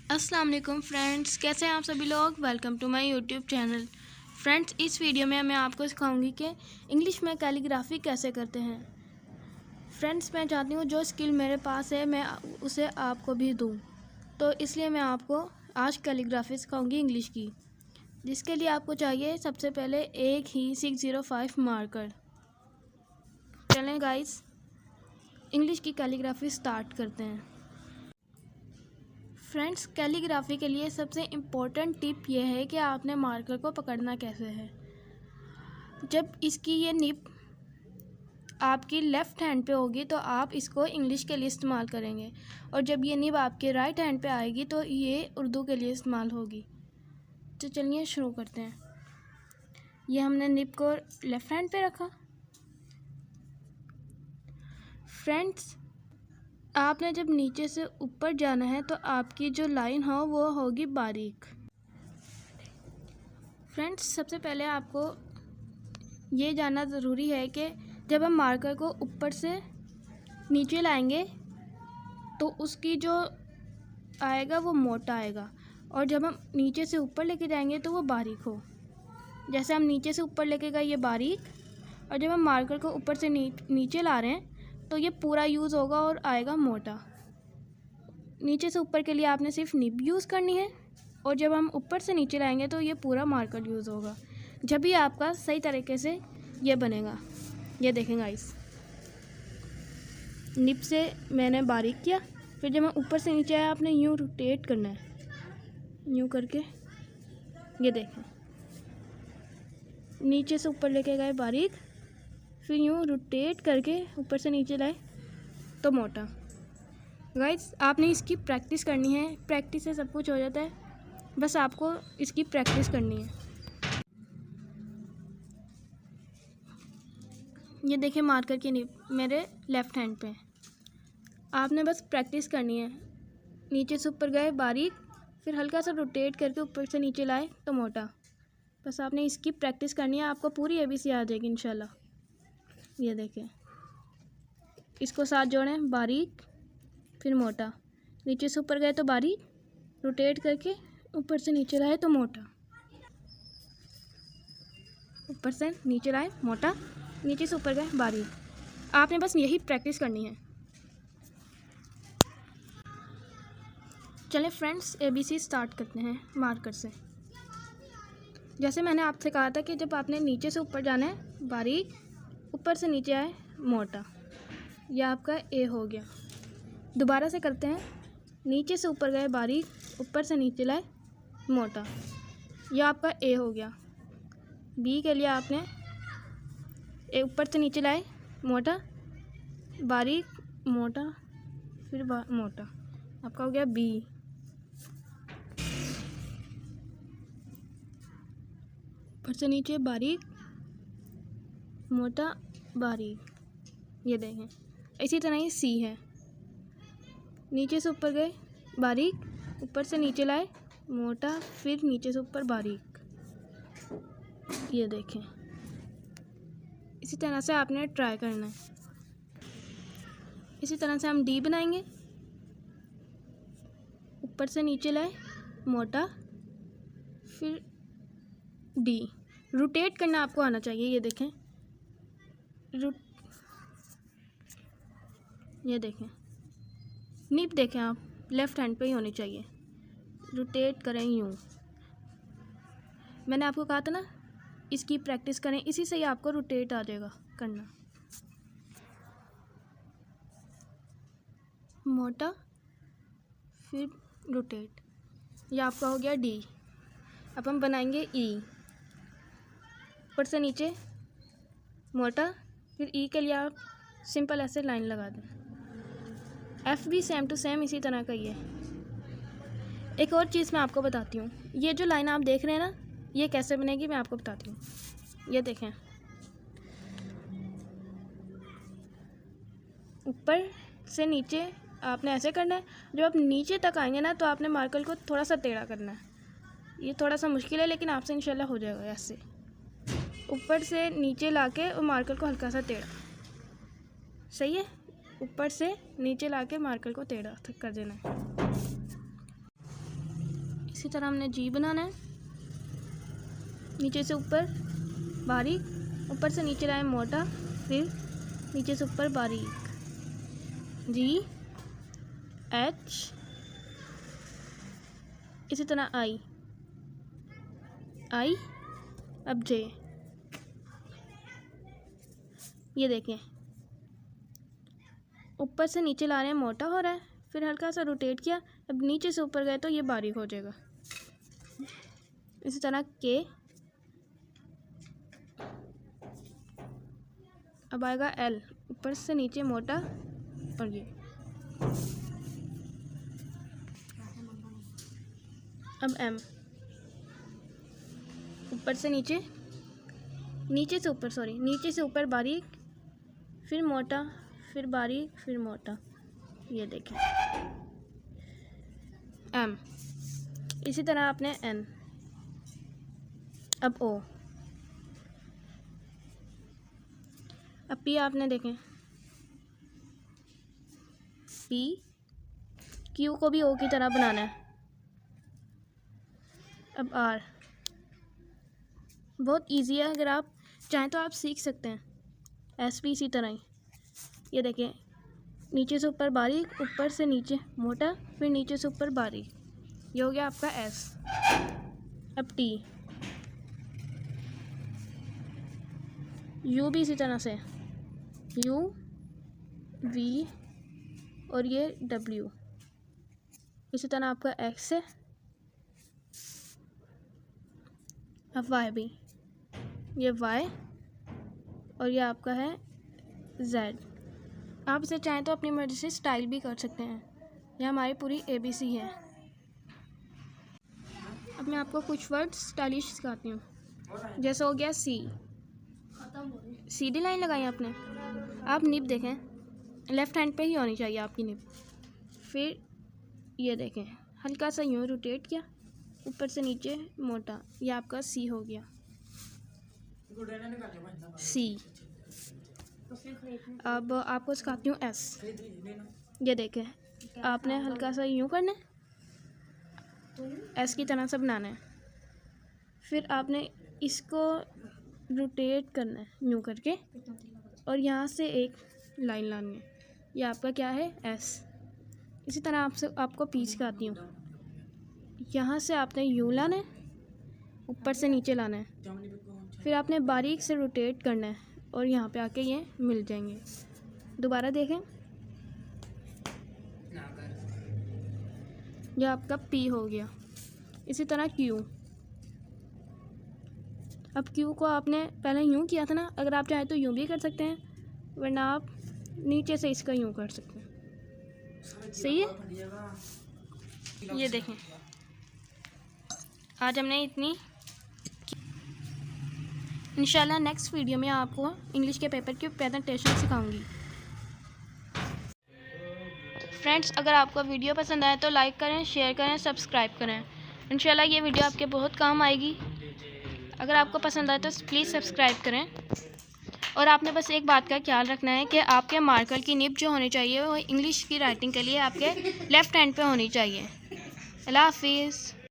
अस्सलाम वालेकुम फ्रेंड्स, कैसे हैं आप सभी लोग। Welcome to my YouTube channel. Friends, इस वीडियो में मैं आपको सिखाऊंगी कि इंग्लिश में कैलीग्राफी कैसे करते हैं। फ्रेंड्स, मैं चाहती हूँ जो स्किल मेरे पास है मैं उसे आपको भी दूँ, तो इसलिए मैं आपको आज कैलीग्राफी सिखाऊंगी इंग्लिश की, जिसके लिए आपको चाहिए सबसे पहले एक ही 605 मार्कर। चलें गाइस, इंग्लिश की कैलीग्राफी स्टार्ट करते हैं। फ्रेंड्स, कैलीग्राफी के लिए सबसे इम्पोर्टेंट टिप यह है कि आपने मार्कर को पकड़ना कैसे है। जब इसकी ये निब आपकी लेफ़्ट हैंड पे होगी तो आप इसको इंग्लिश के लिए इस्तेमाल करेंगे, और जब ये निब आपके राइट हैंड पे आएगी तो ये उर्दू के लिए इस्तेमाल होगी। तो चलिए शुरू करते हैं। ये हमने निब को लेफ़्ट हैंड पे रखा। फ्रेंड्स, आपने जब नीचे से ऊपर जाना है तो आपकी जो लाइन हो वो होगी बारीक। फ्रेंड्स, सबसे पहले आपको ये जानना ज़रूरी है कि जब हम मार्कर को ऊपर से नीचे लाएंगे तो उसकी जो आएगा वो मोटा आएगा, और जब हम नीचे से ऊपर लेके जाएंगे तो वो बारीक हो। जैसे हम नीचे से ऊपर लेके गए ये बारीक, और जब हम मार्कर को ऊपर से नीचे ला रहे हैं तो ये पूरा यूज़ होगा और आएगा मोटा। नीचे से ऊपर के लिए आपने सिर्फ निब यूज़ करनी है, और जब हम ऊपर से नीचे लाएंगे तो ये पूरा मार्कर यूज़ होगा। जब भी आपका सही तरीके से ये बनेगा। ये देखें गाइस, निब से मैंने बारीक किया, फिर जब मैं ऊपर से नीचे आया आपने यूँ रोटेट करना है, यूँ करके। ये देखें, नीचे से ऊपर लेके गए बारीक, फिर यूँ रोटेट करके ऊपर से नीचे लाए तो मोटा। गाइस, आपने इसकी प्रैक्टिस करनी है। प्रैक्टिस से सब कुछ हो जाता है, बस आपको इसकी प्रैक्टिस करनी है। ये देखिए, मार्कर की निब मेरे लेफ़्ट हैंड पे। आपने बस प्रैक्टिस करनी है। नीचे से ऊपर गए बारीक, फिर हल्का सा रोटेट करके ऊपर से नीचे लाए तो मोटा। बस आपने इसकी प्रैक्टिस करनी है, आपको पूरी एबीसी आ जाएगी इंशाल्लाह। ये देखें, इसको साथ जोड़ें, बारीक फिर मोटा। नीचे से ऊपर गए तो बारीक, रोटेट करके ऊपर से नीचे लाए तो मोटा, ऊपर से नीचे लाए मोटा, नीचे से ऊपर गए बारीक। आपने बस यही प्रैक्टिस करनी है। चलें फ्रेंड्स, एबीसी स्टार्ट करते हैं मार्कर से। जैसे मैंने आपसे कहा था कि जब आपने नीचे से ऊपर जाना है बारीक, ऊपर से नीचे आए मोटा। यह आपका ए हो गया। दोबारा से करते हैं। नीचे से ऊपर गए बारीक, ऊपर से नीचे लाए मोटा। यह आपका ए हो गया। बी के लिए आपने ए ऊपर से नीचे लाए मोटा, बारीक, मोटा, फिर मोटा। आपका हो गया बी। ऊपर से नीचे बारीक, मोटा, बारीक। ये देखें, इसी तरह ही सी है। नीचे से ऊपर गए बारीक, ऊपर से नीचे लाए मोटा, फिर नीचे से ऊपर बारीक। ये देखें, इसी तरह से आपने ट्राई करना है। इसी तरह से हम डी बनाएंगे। ऊपर से नीचे लाए मोटा, फिर डी। रोटेट करना आपको आना चाहिए। ये देखें, ये देखें, निब देखें आप लेफ़्ट हैंड पे ही होनी चाहिए। रोटेट करें यूँ। मैंने आपको कहा था ना, इसकी प्रैक्टिस करें, इसी से ही आपको रोटेट आ जाएगा करना। मोटा, फिर रोटेट। ये आपका हो गया डी। अब हम बनाएंगे ई। ऊपर से नीचे मोटा, फिर ई के लिए आप सिंपल ऐसे लाइन लगा दें। एफ भी सेम टू सेम इसी तरह का ही है। एक और चीज़ मैं आपको बताती हूँ। ये जो लाइन आप देख रहे हैं ना, ये कैसे बनेगी मैं आपको बताती हूँ। ये देखें, ऊपर से नीचे आपने ऐसे करना है। जब आप नीचे तक आएंगे ना तो आपने मार्कर को थोड़ा सा टेढ़ा करना है। ये थोड़ा सा मुश्किल है, लेकिन आपसे इंशाल्लाह हो जाएगा। ऐसे ऊपर से नीचे लाके और मार्कर को हल्का सा टेढ़ा। सही है, ऊपर से नीचे लाके मार्कर को टेढ़ा कर देना है। इसी तरह हमने जी बनाना है, नीचे से ऊपर बारीक, ऊपर से नीचे लाए मोटा, फिर नीचे से ऊपर बारीक, जी एच, इसी तरह आई, अब जे। ये देखें ऊपर से नीचे ला रहे हैं, मोटा हो रहा है, फिर हल्का सा रोटेट किया, अब नीचे से ऊपर गए तो ये बारीक हो जाएगा। इसी तरह के, अब आएगा एल, ऊपर से नीचे मोटा, और ये अब एम, ऊपर से नीचे, नीचे से ऊपर बारीक, फिर मोटा, फिर बारीक, फिर मोटा। ये देखें एम। इसी तरह आपने एन, अब ओ, अब पी आपने देखें, पी, क्यू को भी ओ की तरह बनाना है। अब आर, बहुत इजी है, अगर आप चाहें तो आप सीख सकते हैं। एस भी इसी तरह ही, ये देखें नीचे से ऊपर बारीक, ऊपर से नीचे मोटा, फिर नीचे से ऊपर बारीक। ये हो गया आपका एस। अब टी, यू भी इसी तरह से, यू, वी और ये डब्ल्यू। इसी तरह आपका एक्स है। अब वाई भी, ये वाई और ये आपका है जेड। आप इसे चाहें तो अपनी मर्ज़ी से स्टाइल भी कर सकते हैं। यह हमारी पूरी ABC है। अब मैं आपको कुछ वर्ड स्टाइलिश सिखाती हूँ। जैसे हो गया सी, सीधी लाइन लगाई आपने। आप निब देखें, लेफ़्ट हैंड पे ही होनी चाहिए आपकी निब। फिर ये देखें हल्का सा यूँ रोटेट किया, ऊपर से नीचे मोटा, ये आपका सी हो गया, सी। अब आपको सिखाती हूँ एस। ये देखें आपने हल्का सा यूँ करना है, एस की तरह से बनाना है। फिर आपने इसको रोटेट करना है यूँ करके, और यहाँ से एक लाइन लानी है। ये आपका क्या है, एस। इसी तरह आपको पी सिखाती हूँ। यहाँ से आपने यूँ लाना है, ऊपर से नीचे लाना है, फिर आपने बारीक से रोटेट करना है और यहाँ पे आके ये मिल जाएंगे। दोबारा देखें, ये आपका पी हो गया। इसी तरह क्यू। अब क्यू को आपने पहले यूँ किया था ना, अगर आप चाहें तो यूँ भी कर सकते हैं, वरना आप नीचे से इसका यूँ कर सकते हैं। सही है। ये देखें आज हमने इतनी। इंशाल्लाह नेक्स्ट वीडियो में आपको इंग्लिश के पेपर की प्रेजेंटेशन सिखाऊंगी। फ्रेंड्स, अगर आपको वीडियो पसंद आए तो लाइक करें, शेयर करें, सब्सक्राइब करें। इंशाल्लाह ये वीडियो आपके बहुत काम आएगी। अगर आपको पसंद आए तो प्लीज़ सब्सक्राइब करें। और आपने बस एक बात का ख्याल रखना है कि आपके मार्कर की निब जो होनी चाहिए वो इंग्लिश की राइटिंग के लिए आपके लेफ़्ट हैंड पे होनी चाहिए। अल्लाह हाफिज़।